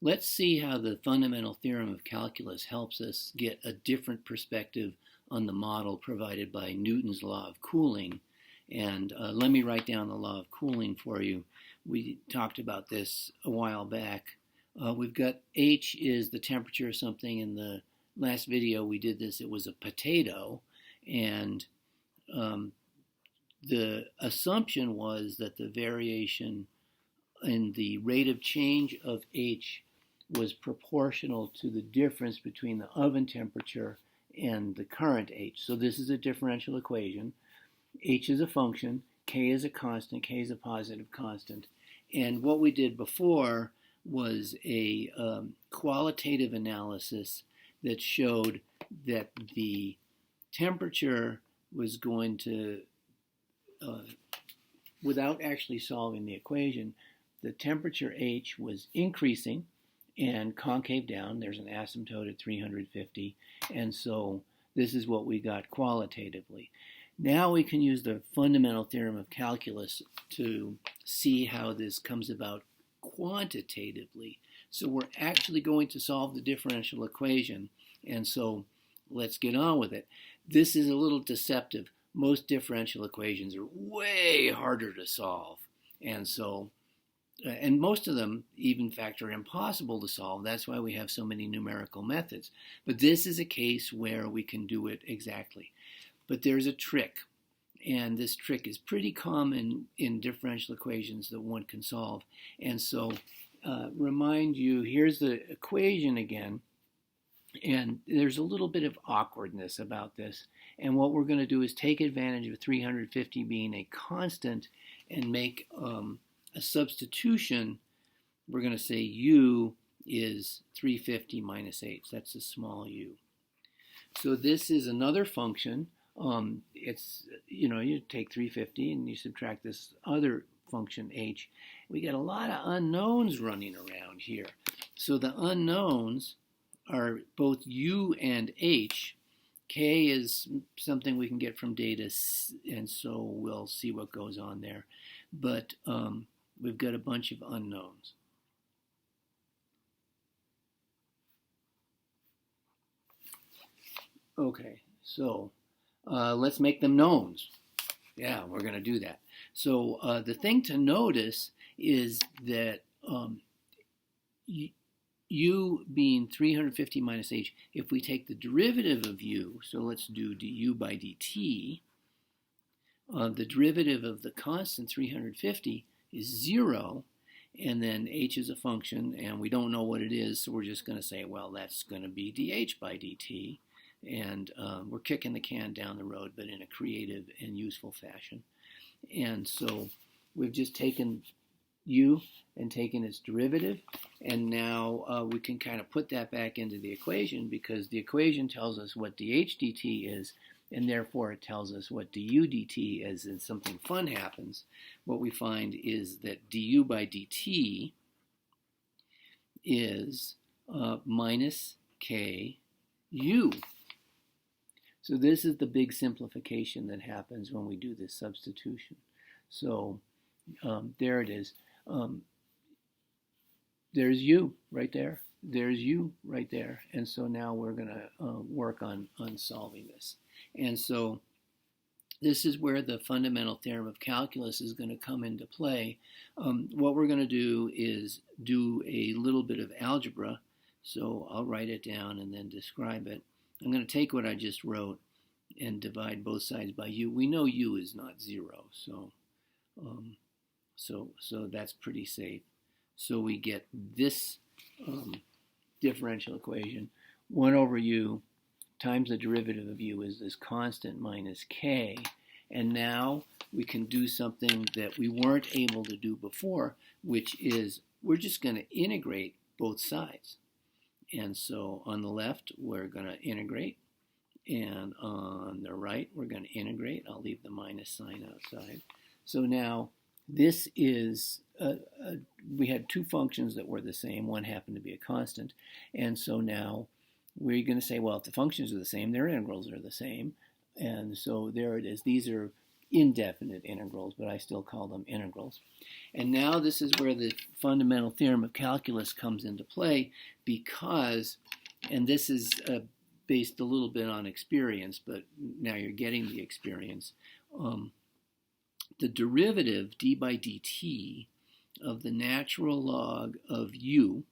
Let's see how the fundamental theorem of calculus helps us get a different perspective on the model provided by Newton's law of cooling. And let me write down the law of cooling for you. We talked about this a while back. We've got H is the temperature of something. In the last video we did this, it was a potato. And the assumption was that the variation in the rate of change of H was proportional to the difference between the oven temperature and the current H. So this is a differential equation. H is a function, K is a constant, K is a positive constant. And what we did before was a qualitative analysis that showed that the temperature was going to, without actually solving the equation, the temperature H was increasing and concave down. There's an asymptote at 350. And so this is what we got qualitatively. Now we can use the fundamental theorem of calculus to see how this comes about quantitatively. So we're actually going to solve the differential equation. And so let's get on with it. This is a little deceptive. Most differential equations are way harder to solve. And so and most of them, even fact, are impossible to solve. That's why we have so many numerical methods. But this is a case where we can do it exactly. But there's a trick, and this trick is pretty common in differential equations that one can solve. And so remind you, here's the equation again, and there's a little bit of awkwardness about this. And what we're going to do is take advantage of 350 being a constant and make a substitution. We're going to say u is 350 minus h. That's a small u. So this is another function. It's, you take 350 and you subtract this other function h. We got a lot of unknowns running around here. So the unknowns are both u and h. K is something we can get from data, and so we'll see what goes on there. But we've got a bunch of unknowns. Okay, so let's make them knowns. Yeah, we're going to do that. So the thing to notice is that u being 350 minus h, if we take the derivative of u, so let's do du by dt, the derivative of the constant 350 is 0, and then h is a function, and we don't know what it is, so we're just going to say, well, that's going to be dh by dt, and we're kicking the can down the road, but in a creative and useful fashion. And so we've just taken u and taken its derivative, and now we can kind of put that back into the equation, because the equation tells us what dh dt is, and therefore it tells us what du dt is, and something fun happens. What we find is that du by dt is minus ku. So this is the big simplification that happens when we do this substitution. So there it is. There's u right there. There's u right there. And so now we're going to work on solving this. And so this is where the fundamental theorem of calculus is going to come into play. What we're going to do is do a little bit of algebra. So I'll write it down and then describe it. I'm going to take what I just wrote and divide both sides by u. We know u is not 0, so that's pretty safe. So we get this differential equation. 1 over u times the derivative of u is this constant minus k. And now we can do something that we weren't able to do before, which is we're just going to integrate both sides. And so on the left, we're going to integrate. And on the right, we're going to integrate. I'll leave the minus sign outside. So now this is, we had two functions that were the same. One happened to be a constant. And so now we're going to say, well, if the functions are the same, their integrals are the same. And so there it is. These are indefinite integrals, but I still call them integrals. And now this is where the fundamental theorem of calculus comes into play because, and this is based a little bit on experience, but now you're getting the experience. The derivative d by dt of the natural log of u,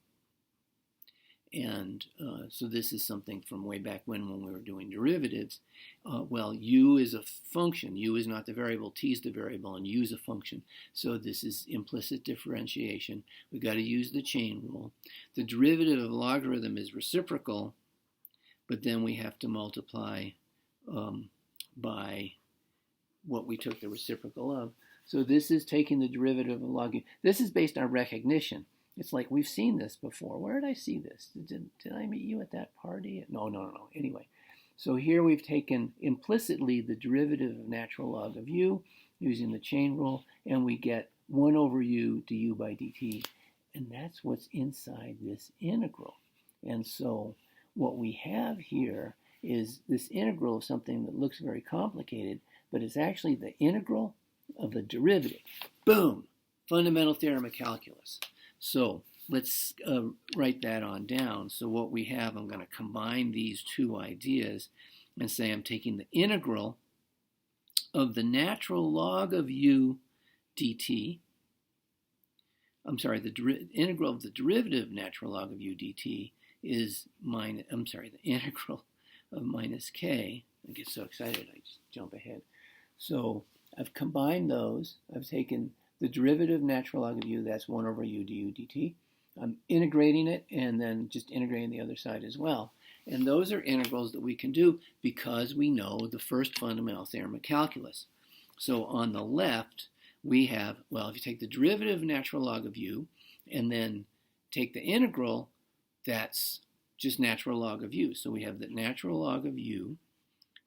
and so this is something from way back when we were doing derivatives. Well, u is a function. U is not the variable, t is the variable, and u is a function. So this is implicit differentiation. We've got to use the chain rule. The derivative of a logarithm is reciprocal, but then we have to multiply by what we took the reciprocal of. So this is taking the derivative of log u. This is based on recognition. It's like we've seen this before. Where did I see this? Did I meet you at that party? No. Anyway, so here we've taken implicitly the derivative of natural log of u using the chain rule, and we get 1 over u du by dt. And that's what's inside this integral. And so what we have here is this integral of something that looks very complicated, but it's actually the integral of the derivative. Boom! Fundamental theorem of calculus. So let's write that on down. So what we have, I'm going to combine these two ideas and say I'm taking the integral of the natural log of u dt. I'm sorry, the integral of the derivative of natural log of u dt is the integral of minus k. I get so excited, I just jump ahead. So I've combined those. I've taken the derivative of natural log of u, that's 1 over u du dt. I'm integrating it and then just integrating the other side as well. And those are integrals that we can do because we know the first fundamental theorem of calculus. So on the left, we have, well, if you take the derivative of natural log of u and then take the integral, that's just natural log of u. So we have that natural log of u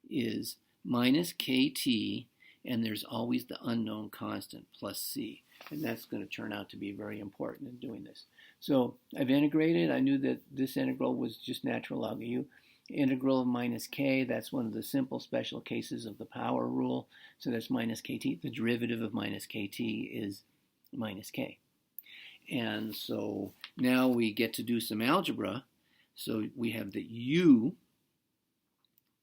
is minus kt, and there's always the unknown constant plus c. And that's going to turn out to be very important in doing this. So I've integrated. I knew that this integral was just natural log of u. Integral of minus k, that's one of the simple special cases of the power rule. So that's minus kt. The derivative of minus kt is minus k. And so now we get to do some algebra. So we have that u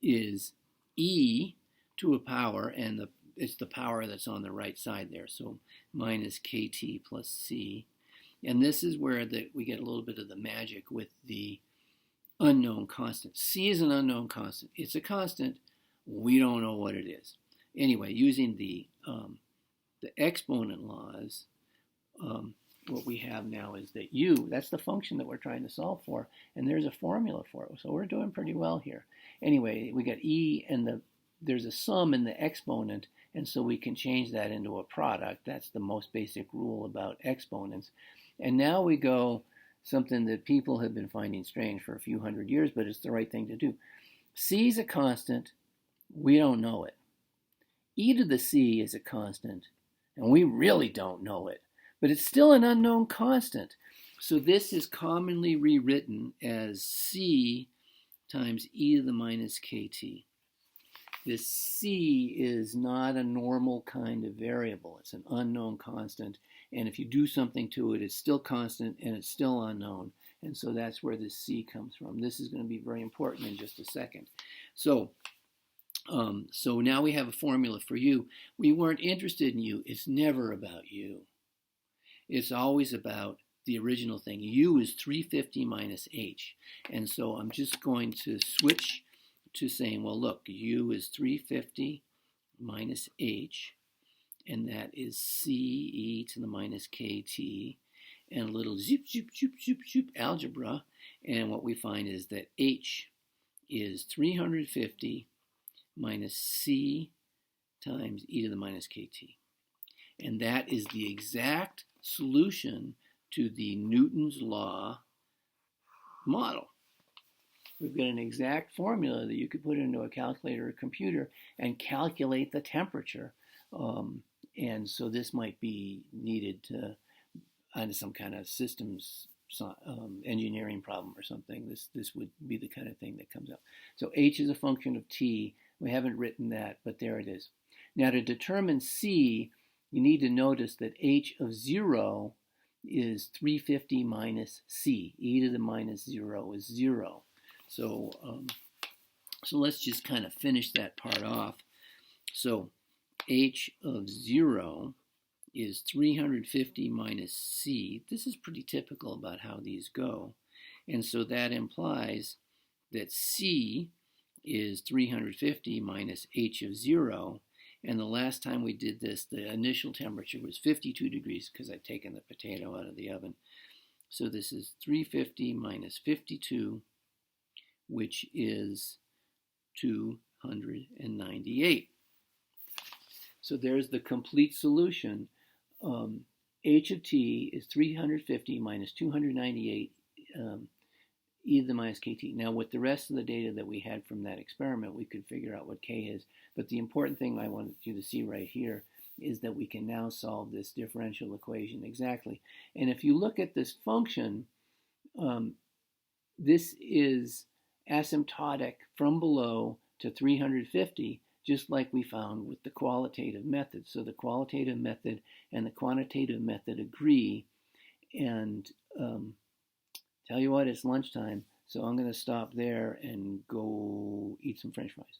is e to a power, and it's the power that's on the right side there. So minus kt plus c. And this is where we get a little bit of the magic with the unknown constant. C is an unknown constant. It's a constant. We don't know what it is. Anyway, using the exponent laws, what we have now is that u, that's the function that we're trying to solve for, and there's a formula for it. So we're doing pretty well here. Anyway, we got e, and there's a sum in the exponent, and so we can change that into a product. That's the most basic rule about exponents. And now we go something that people have been finding strange for a few hundred years, but it's the right thing to do. C is a constant. We don't know it. E to the c is a constant, and we really don't know it. But it's still an unknown constant. So this is commonly rewritten as c times e to the minus kt. This c is not a normal kind of variable. It's an unknown constant. And if you do something to it, it's still constant and it's still unknown. And so that's where this c comes from. This is going to be very important in just a second. So now we have a formula for u. We weren't interested in u. It's never about u. It's always about the original thing. U is 350 minus h. And so I'm just going to switch to saying, well, look, u is 350 minus h, and that is c e to the minus kt, and a little zoop, zoop, zoop, zoop, zoop algebra. And what we find is that h is 350 minus c times e to the minus kt. And that is the exact solution to the Newton's law model. We've got an exact formula that you could put into a calculator or computer and calculate the temperature. And so this might be needed on some kind of systems engineering problem or something. This would be the kind of thing that comes up. So h is a function of t. We haven't written that, but there it is. Now to determine C, you need to notice that h of 0 is 350 minus C. E to the minus 0 is 0. So, so let's just kind of finish that part off. So h of 0 is 350 minus C. This is pretty typical about how these go. And so that implies that C is 350 minus h of 0. And the last time we did this, the initial temperature was 52 degrees because I've taken the potato out of the oven. So this is 350 minus 52, which is 298. So there's the complete solution. H of t is 350 minus 298 e to the minus kt. Now with the rest of the data that we had from that experiment, we could figure out what k is. But the important thing I wanted you to see right here is that we can now solve this differential equation exactly. And if you look at this function, this is asymptotic from below to 350, just like we found with the qualitative method. So the qualitative method and the quantitative method agree. And tell you what, it's lunchtime, so I'm going to stop there and go eat some French fries.